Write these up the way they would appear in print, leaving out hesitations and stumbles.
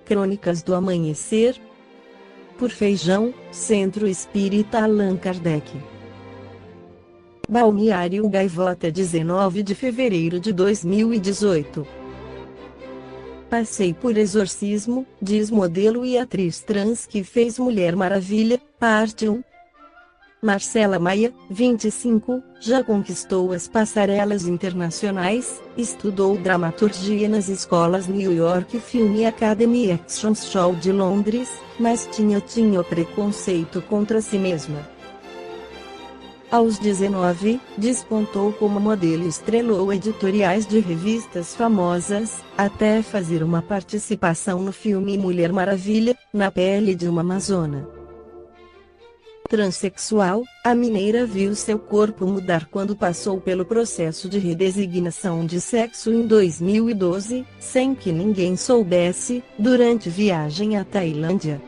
Crônicas do Amanhecer, por Feijão, Centro Espírita Allan Kardec. Balneário Gaivota, 19 de fevereiro de 2018. Passei por exorcismo, diz modelo e atriz trans que fez Mulher Maravilha, parte 1. Marcela Maia, 25, já conquistou as passarelas internacionais, estudou dramaturgia nas escolas New York Film Academy e Action Show de Londres, mas tinha preconceito contra si mesma. Aos 19, despontou como modelo e estrelou editoriais de revistas famosas, até fazer uma participação no filme Mulher Maravilha, na pele de uma amazona. Transsexual, a mineira viu seu corpo mudar quando passou pelo processo de redesignação de sexo em 2012, sem que ninguém soubesse, durante viagem à Tailândia.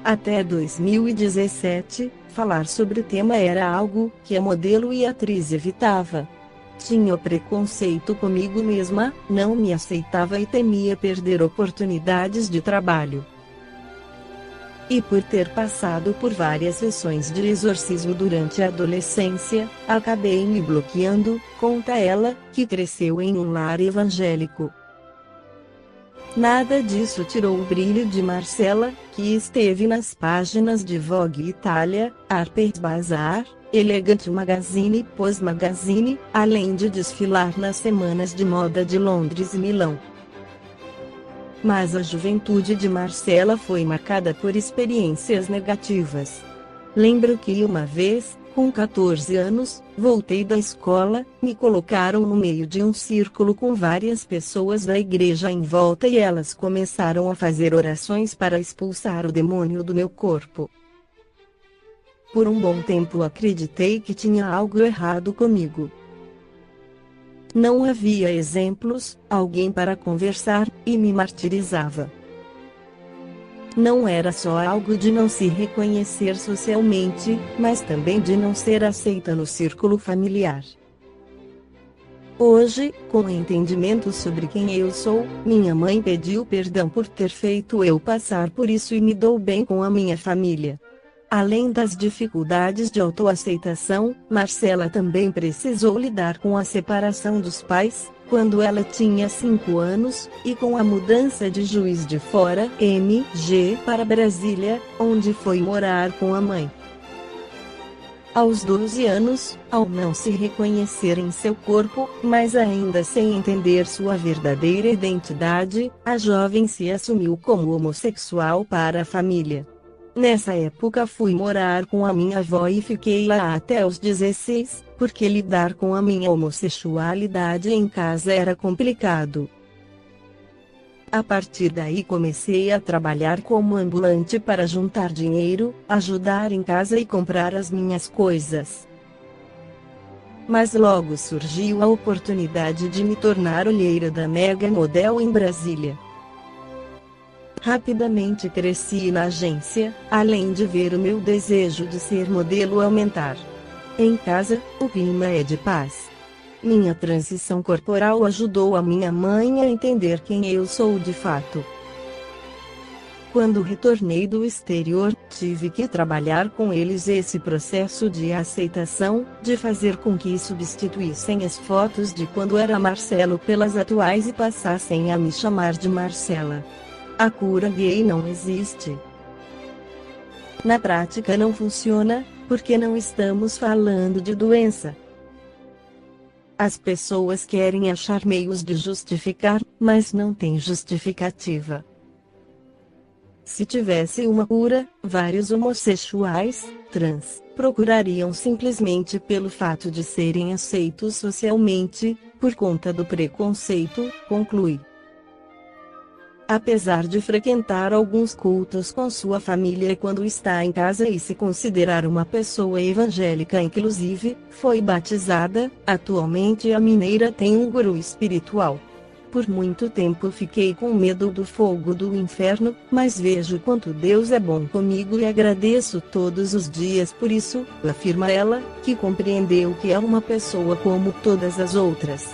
Até 2017, falar sobre o tema era algo que a modelo e atriz evitava. Tinha preconceito comigo mesma, não me aceitava e temia perder oportunidades de trabalho. E por ter passado por várias sessões de exorcismo durante a adolescência, acabei me bloqueando, conta ela, que cresceu em um lar evangélico. Nada disso tirou o brilho de Marcela, que esteve nas páginas de Vogue Itália, Harper's Bazaar, Elegant Magazine e Pose Magazine, além de desfilar nas semanas de moda de Londres e Milão. Mas a juventude de Marcela foi marcada por experiências negativas. Lembro que uma vez, com 14 anos, voltei da escola, me colocaram no meio de um círculo com várias pessoas da igreja em volta e elas começaram a fazer orações para expulsar o demônio do meu corpo. Por um bom tempo acreditei que tinha algo errado comigo. Não havia exemplos, alguém para conversar, e me martirizava. Não era só algo de não se reconhecer socialmente, mas também de não ser aceita no círculo familiar. Hoje, com o entendimento sobre quem eu sou, minha mãe pediu perdão por ter feito eu passar por isso e me dou bem com a minha família. Além das dificuldades de autoaceitação, Marcela também precisou lidar com a separação dos pais, quando ela tinha 5 anos, e com a mudança de Juiz de Fora, MG, para Brasília, onde foi morar com a mãe. Aos 12 anos, ao não se reconhecer em seu corpo, mas ainda sem entender sua verdadeira identidade, a jovem se assumiu como homossexual para a família. Nessa época fui morar com a minha avó e fiquei lá até os 16, porque lidar com a minha homossexualidade em casa era complicado. A partir daí comecei a trabalhar como ambulante para juntar dinheiro, ajudar em casa e comprar as minhas coisas. Mas logo surgiu a oportunidade de me tornar olheira da Mega Model em Brasília. Rapidamente cresci na agência, além de ver o meu desejo de ser modelo aumentar. Em casa, o clima é de paz. Minha transição corporal ajudou a minha mãe a entender quem eu sou de fato. Quando retornei do exterior, tive que trabalhar com eles esse processo de aceitação, de fazer com que substituíssem as fotos de quando era Marcelo pelas atuais e passassem a me chamar de Marcela. A cura gay não existe. Na prática não funciona, porque não estamos falando de doença. As pessoas querem achar meios de justificar, mas não tem justificativa. Se tivesse uma cura, vários homossexuais, trans, procurariam simplesmente pelo fato de serem aceitos socialmente, por conta do preconceito, conclui. Apesar de frequentar alguns cultos com sua família quando está em casa e se considerar uma pessoa evangélica inclusive, foi batizada, atualmente a mineira tem um guru espiritual. Por muito tempo fiquei com medo do fogo do inferno, mas vejo quanto Deus é bom comigo e agradeço todos os dias por isso, afirma ela, que compreendeu que é uma pessoa como todas as outras.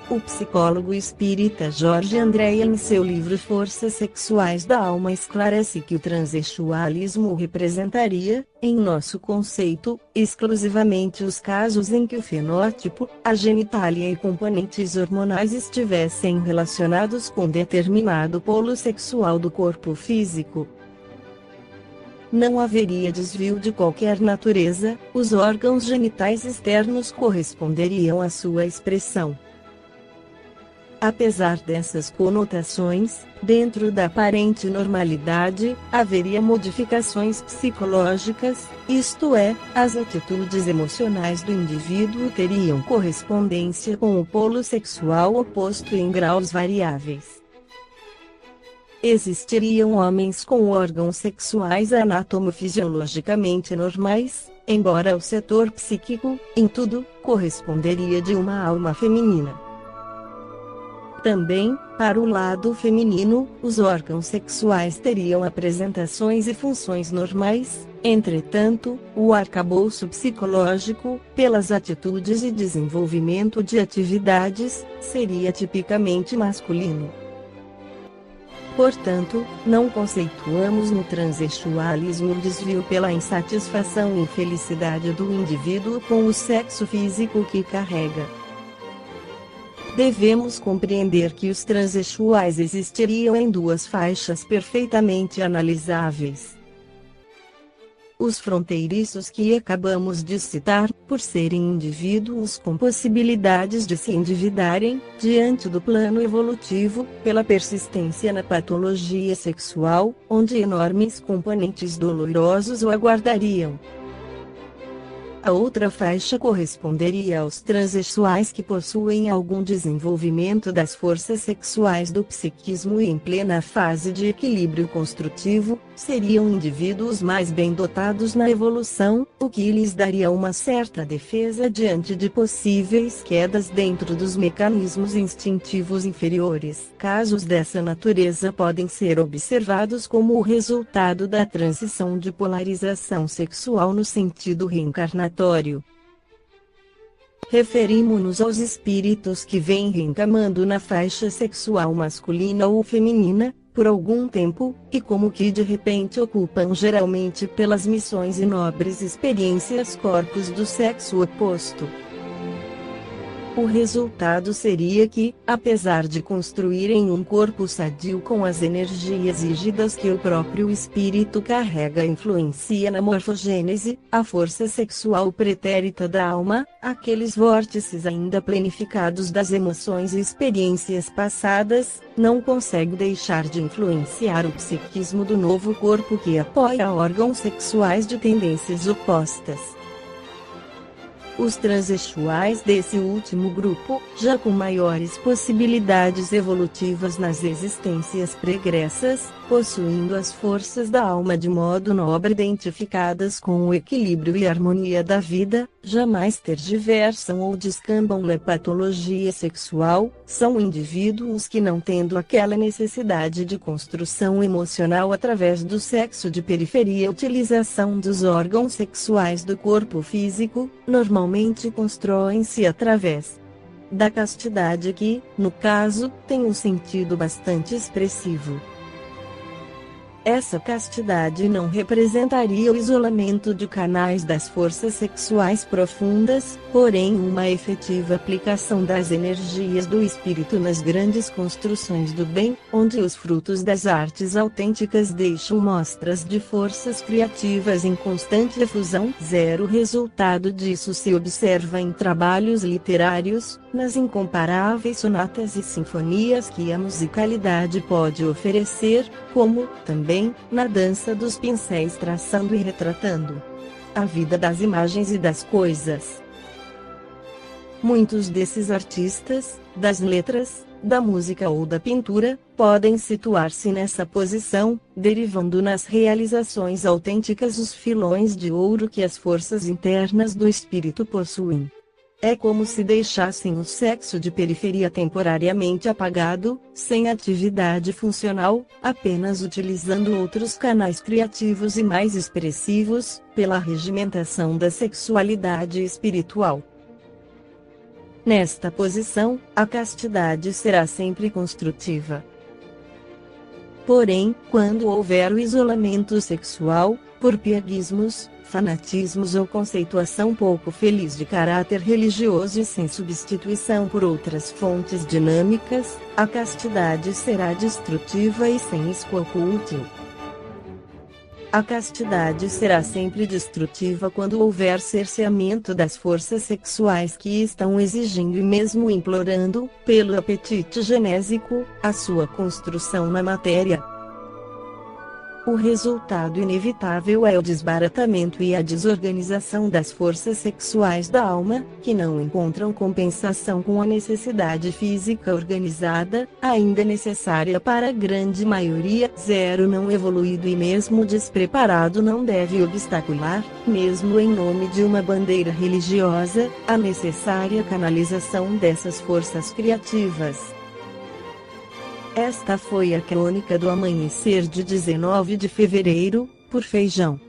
O psicólogo espírita Jorge Andréa, em seu livro Forças Sexuais da Alma, esclarece que o transexualismo representaria, em nosso conceito, exclusivamente os casos em que o fenótipo, a genitália e componentes hormonais estivessem relacionados com determinado polo sexual do corpo físico. Não haveria desvio de qualquer natureza, os órgãos genitais externos corresponderiam à sua expressão. Apesar dessas conotações, dentro da aparente normalidade, haveria modificações psicológicas, isto é, as atitudes emocionais do indivíduo teriam correspondência com o polo sexual oposto em graus variáveis. Existiriam homens com órgãos sexuais anatomofisiologicamente normais, embora o setor psíquico, em tudo, corresponderia de uma alma feminina. Também, para o lado feminino, os órgãos sexuais teriam apresentações e funções normais, entretanto, o arcabouço psicológico, pelas atitudes e desenvolvimento de atividades, seria tipicamente masculino. Portanto, não conceituamos no transexualismo um desvio pela insatisfação e infelicidade do indivíduo com o sexo físico que carrega. Devemos compreender que os transexuais existiriam em duas faixas perfeitamente analisáveis. Os fronteiriços que acabamos de citar, por serem indivíduos com possibilidades de se endividarem, diante do plano evolutivo, pela persistência na patologia sexual, onde enormes componentes dolorosos o aguardariam. A outra faixa corresponderia aos transexuais que possuem algum desenvolvimento das forças sexuais do psiquismo e em plena fase de equilíbrio construtivo, seriam indivíduos mais bem dotados na evolução, o que lhes daria uma certa defesa diante de possíveis quedas dentro dos mecanismos instintivos inferiores. Casos dessa natureza podem ser observados como o resultado da transição de polarização sexual no sentido reencarnatório. Referimos-nos aos espíritos que vêm reencarnando na faixa sexual masculina ou feminina, por algum tempo, e como que de repente ocupam geralmente pelas missões e nobres experiências corpos do sexo oposto. O resultado seria que, apesar de construírem um corpo sadio com as energias rígidas que o próprio espírito carrega e influencia na morfogênese, a força sexual pretérita da alma, aqueles vórtices ainda planificados das emoções e experiências passadas, não consegue deixar de influenciar o psiquismo do novo corpo que apoia órgãos sexuais de tendências opostas. Os transexuais desse último grupo, já com maiores possibilidades evolutivas nas existências pregressas, possuindo as forças da alma de modo nobre identificadas com o equilíbrio e harmonia da vida, jamais tergiversam ou descambam na patologia sexual, são indivíduos que, não tendo aquela necessidade de construção emocional através do sexo de periferia e utilização dos órgãos sexuais do corpo físico, normalmente constroem-se através da castidade que, no caso, tem um sentido bastante expressivo. Essa castidade não representaria o isolamento de canais das forças sexuais profundas, porém uma efetiva aplicação das energias do espírito nas grandes construções do bem, onde os frutos das artes autênticas deixam mostras de forças criativas em constante efusão. Zero resultado disso se observa em trabalhos literários, nas incomparáveis sonatas e sinfonias que a musicalidade pode oferecer, como, também, na dança dos pincéis traçando e retratando a vida das imagens e das coisas. Muitos desses artistas, das letras, da música ou da pintura, podem situar-se nessa posição, derivando nas realizações autênticas os filões de ouro que as forças internas do espírito possuem. É como se deixassem o sexo de periferia temporariamente apagado, sem atividade funcional, apenas utilizando outros canais criativos e mais expressivos, pela regimentação da sexualidade espiritual. Nesta posição, a castidade será sempre construtiva. Porém, quando houver o isolamento sexual, por pieguismos, fanatismos ou conceituação pouco feliz de caráter religioso e sem substituição por outras fontes dinâmicas, a castidade será destrutiva e sem escopo útil. A castidade será sempre destrutiva quando houver cerceamento das forças sexuais que estão exigindo e mesmo implorando, pelo apetite genésico, a sua construção na matéria. O resultado inevitável é o desbaratamento e a desorganização das forças sexuais da alma, que não encontram compensação com a necessidade física organizada, ainda necessária para a grande maioria. Não evoluído e mesmo despreparado não deve obstacular, mesmo em nome de uma bandeira religiosa, a necessária canalização dessas forças criativas. Esta foi a crônica do amanhecer de 19 de fevereiro, por Feijão.